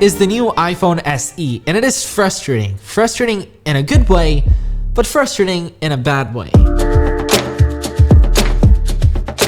is the new iPhone SE, and it is frustrating. Frustrating in a good way, but frustrating in a bad way.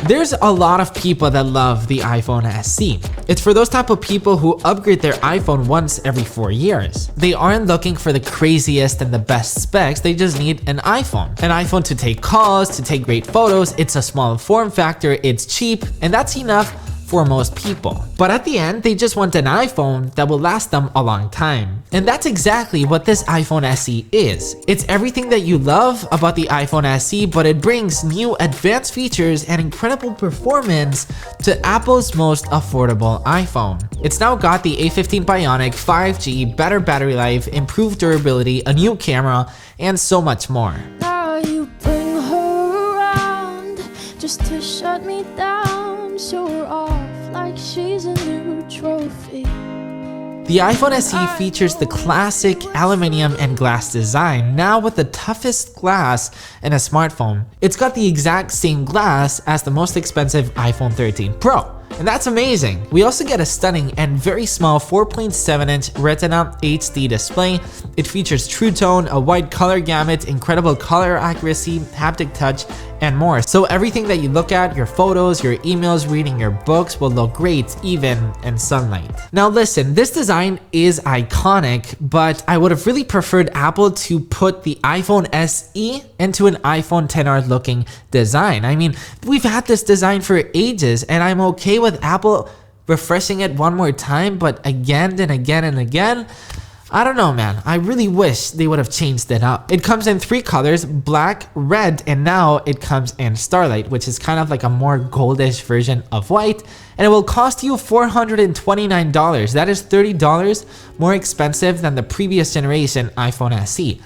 There's a lot of people that love the iPhone SE. It's for those type of people who upgrade their iPhone once every 4 years. They aren't looking for the craziest and the best specs, they just need an iPhone. An iPhone to take calls, to take great photos, it's a small form factor, it's cheap, and that's enough for most people. But at the end, they just want an iPhone that will last them a long time. And that's exactly what this iPhone SE is. It's everything that you love about the iPhone SE, but it brings new advanced features and incredible performance to Apple's most affordable iPhone. It's now got the A15 Bionic, 5G, better battery life, improved durability, a new camera, and so much more. Now you bring her around just to shut me down, show her off like she's a new trophy. The iPhone SE features the classic aluminum and glass design, now with the toughest glass in a smartphone. It's got the exact same glass as the most expensive iPhone 13 Pro. And that's amazing. We also get a stunning and very small 4.7-inch Retina HD display. It features True Tone, a wide color gamut, incredible color accuracy, haptic touch, and more. So everything that you look at, your photos, your emails, reading your books, will look great even in sunlight. Now listen, this design is iconic, but I would have really preferred Apple to put the iPhone SE into an iPhone XR looking design. I mean, we've had this design for ages, and I'm okay with Apple refreshing it one more time, but again and again and again, I don't know, man. I really wish they would have changed it up. It comes in 3 colors, black, red, and now it comes in Starlight, which is kind of like a more goldish version of white, and it will cost you $429. That is $30 more expensive than the previous generation iPhone SE.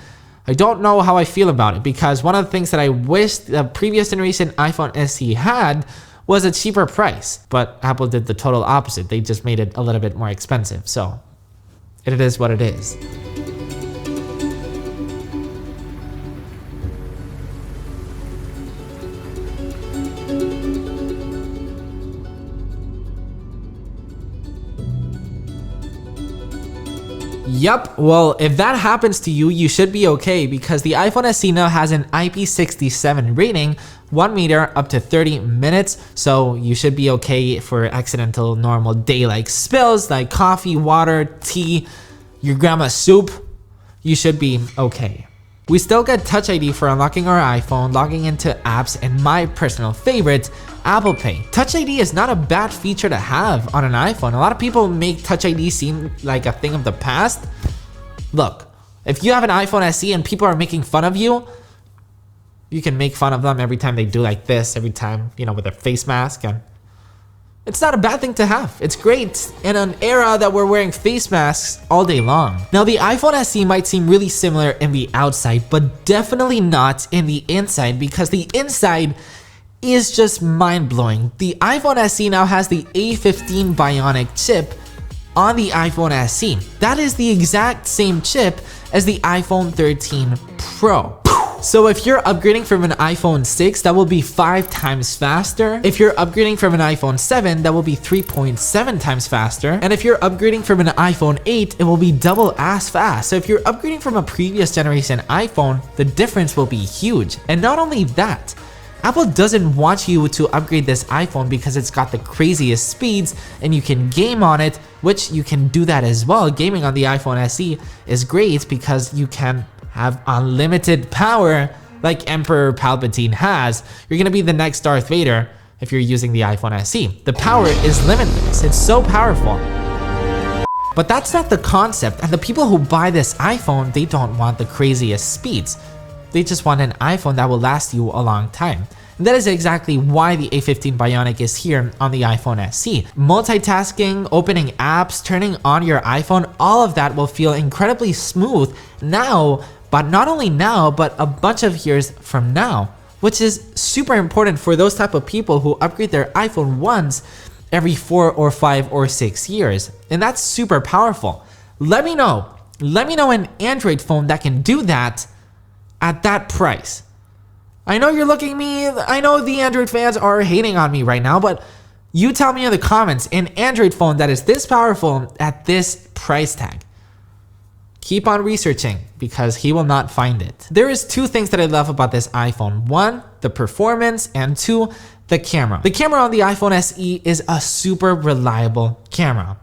I don't know how I feel about it, because one of the things that I wish the previous generation iPhone SE had was a cheaper price, but Apple did the total opposite. They just made it a little bit more expensive, so it is what it is. Yup, well, if that happens to you, you should be okay, because the iPhone SE now has an IP67 rating, 1 meter up to 30 minutes, so you should be okay for accidental normal day-like spills like coffee, water, tea, your grandma's soup. You should be okay. We still get Touch ID for unlocking our iPhone, logging into apps, and my personal favorite, Apple Pay. Touch ID is not a bad feature to have on an iPhone. A lot of people make Touch ID seem like a thing of the past. Look, if you have an iPhone SE and people are making fun of you, you can make fun of them every time they do like this, every time, you know, with their face mask, and it's not a bad thing to have. It's great in an era that we're wearing face masks all day long. Now, the iPhone SE might seem really similar in the outside, but definitely not in the inside, because the inside is just mind-blowing. The iPhone SE now has the A15 Bionic chip on the iPhone SE. That is the exact same chip as the iPhone 13 Pro. So if you're upgrading from an iPhone 6, that will be 5 times faster. If you're upgrading from an iPhone 7, that will be 3.7 times faster. And if you're upgrading from an iPhone 8, it will be double as fast. So if you're upgrading from a previous generation iPhone, the difference will be huge. And not only that, Apple doesn't want you to upgrade this iPhone because it's got the craziest speeds and you can game on it, which you can do that as well. Gaming on the iPhone SE is great because you can have unlimited power like Emperor Palpatine has. You're gonna be the next Darth Vader if you're using the iPhone SE. The power is limitless. It's so powerful. But that's not the concept, and the people who buy this iPhone, they don't want the craziest speeds. They just want an iPhone that will last you a long time. And that is exactly why the A15 Bionic is here on the iPhone SE. Multitasking, opening apps, turning on your iPhone, all of that will feel incredibly smooth now, but not only now, but a bunch of years from now, which is super important for those type of people who upgrade their iPhone once every 4 or 5 or 6 years. And that's super powerful. Let me know an Android phone that can do that at that price. I know you're looking at me, I know the Android fans are hating on me right now, but You tell me in the comments an Android phone that is this powerful at this price tag. Keep on researching because he will not find it. There is two things that I love about this iPhone. One, the performance, and two, the camera. The camera on the iPhone SE is a super reliable camera.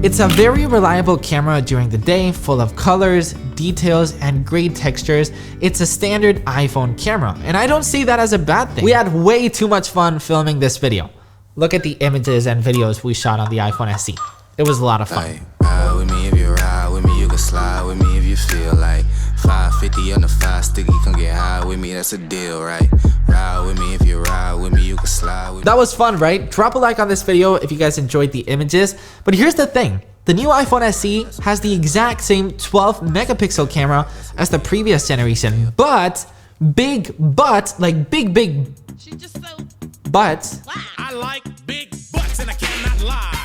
It's a very reliable camera during the day, full of colors, details, and great textures. It's a standard iPhone camera, and I don't see that as a bad thing. We had way too much fun filming this video. Look at the images and videos we shot on the iPhone SE. It was a lot of fun. Ride with me if you ride with me, you can slide with me if you feel like 550 on the 5 sticky, come get high with me, that's a deal, right? Ride with me if you ride with me, you can slide with me. That was fun, right? Drop a like on this video if you guys enjoyed the images. But here's the thing. The new iPhone SE has the exact same 12 megapixel camera as the previous generation, but big but. She's just so But I like big butts and I cannot lie.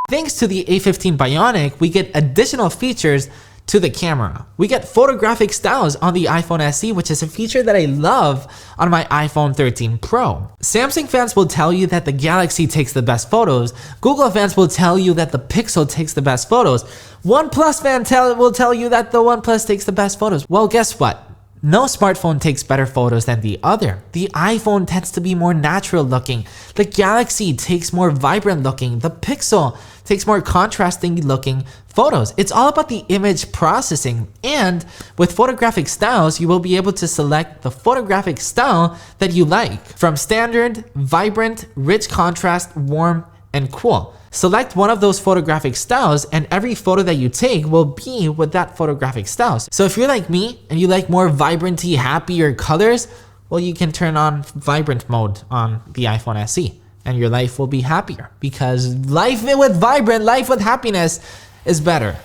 thanks to the A15 Bionic, we get additional features to the camera. We get photographic styles on the iPhone SE, which is a feature that I love on my iPhone 13 Pro. Samsung fans will tell you that the Galaxy takes the best photos. Google fans will tell you that the Pixel takes the best photos. OnePlus fans will tell you that the OnePlus takes the best photos. Well, guess what? No smartphone takes better photos than the other. The iPhone tends to be more natural looking. The Galaxy takes more vibrant looking. The Pixel takes more contrasting looking photos. It's all about the image processing. And with photographic styles, you will be able to select the photographic style that you like. From standard, vibrant, rich contrast, warm, and cool. Select one of those photographic styles and every photo that you take will be with that photographic styles. So if you're like me and you like more vibranty, happier colors, well, you can turn on vibrant mode on the iPhone SE and your life will be happier because life with vibrant, life with happiness is better.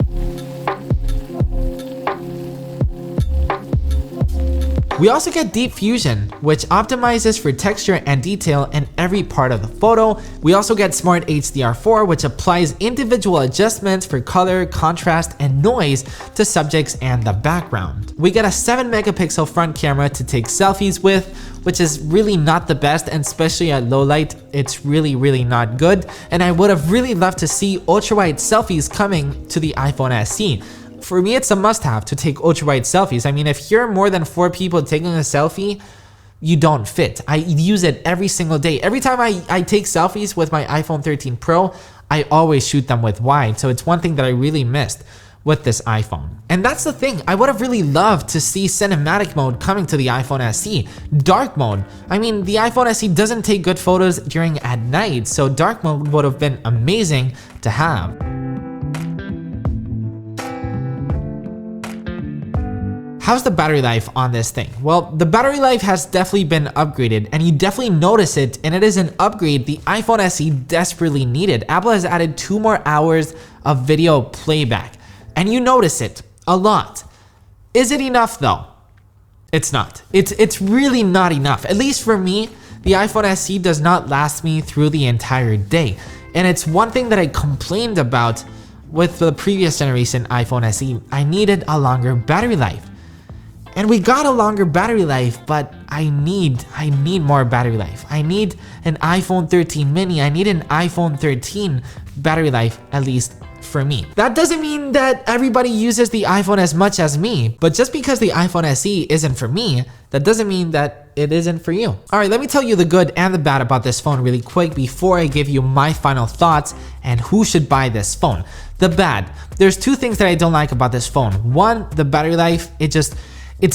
We also get Deep Fusion, which optimizes for texture and detail in every part of the photo. We also get Smart HDR4, which applies individual adjustments for color, contrast, and noise to subjects and the background. We get a 7 megapixel front camera to take selfies with, which is really not the best, and especially at low light, it's really not good. And I would have really loved to see ultra-wide selfies coming to the iPhone SE. For me, it's a must-have to take ultra-wide selfies. I mean, if you're more than 4 people taking a selfie, you don't fit. I use it every single day. Every time I take selfies with my iPhone 13 Pro, I always shoot them with wide. So it's one thing that I really missed with this iPhone. And that's the thing. I would have really loved to see cinematic mode coming to the iPhone SE. Dark mode. I mean, the iPhone SE doesn't take good photos during at night, so dark mode would have been amazing to have. How's the battery life on this thing? Well, the battery life has definitely been upgraded and you definitely notice it, and it is an upgrade the iPhone SE desperately needed. Apple has added 2 more hours of video playback and you notice it a lot. Is it enough though? It's not. It's really not enough. At least for me, the iPhone SE does not last me through the entire day. And it's one thing that I complained about with the previous generation iPhone SE. I needed a longer battery life. And we got a longer battery life, but I need more battery life. I need an iPhone 13 mini. I need an iPhone 13 battery life, at least for me. That doesn't mean that everybody uses the iPhone as much as me, but just because the iPhone SE isn't for me, that doesn't mean that it isn't for you. All right, let me tell you the good and the bad about this phone really quick before I give you my final thoughts and who should buy this phone. The bad, there's 2 things that I don't like about this phone. One, the battery life, it's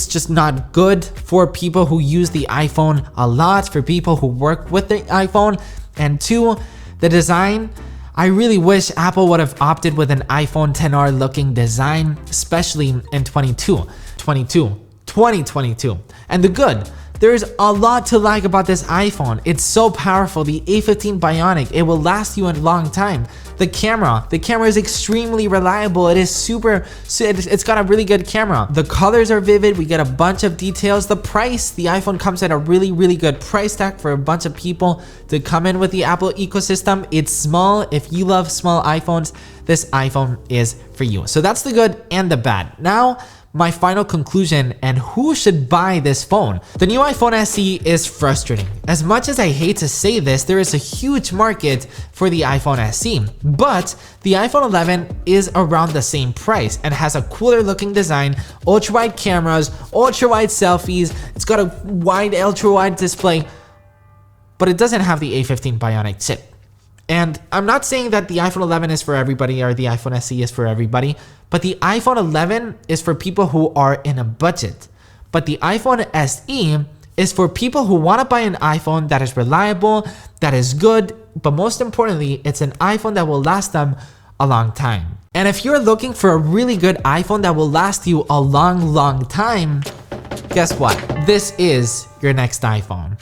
just not good for people who use the iPhone a lot, for people who work with the iPhone. And 2, the design. I really wish Apple would have opted with an iPhone XR looking design, especially in 2022. And the good, There's a lot to like about this iPhone. It's so powerful. The A15 Bionic, it will last you a long time. The camera is extremely reliable. It is it's got a really good camera. The colors are vivid. We get a bunch of details. The price, the iPhone comes at a really good price tag for a bunch of people to come in with the Apple ecosystem. It's small. If you love small iPhones, this iPhone is for you. So that's the good and the bad. Now, my final conclusion and who should buy this phone. The new iPhone SE is frustrating. As much as I hate to say this, there is a huge market for the iPhone SE, but the iPhone 11 is around the same price and has a cooler looking design, ultra wide cameras, ultra wide selfies. It's got a wide, ultra wide display, but it doesn't have the A15 Bionic chip. And I'm not saying that the iPhone 11 is for everybody or the iPhone SE is for everybody, but the iPhone 11 is for people who are in a budget. But the iPhone SE is for people who want to buy an iPhone that is reliable, that is good, but most importantly, it's an iPhone that will last them a long time. And if you're looking for a really good iPhone that will last you a long time, guess what? This is your next iPhone.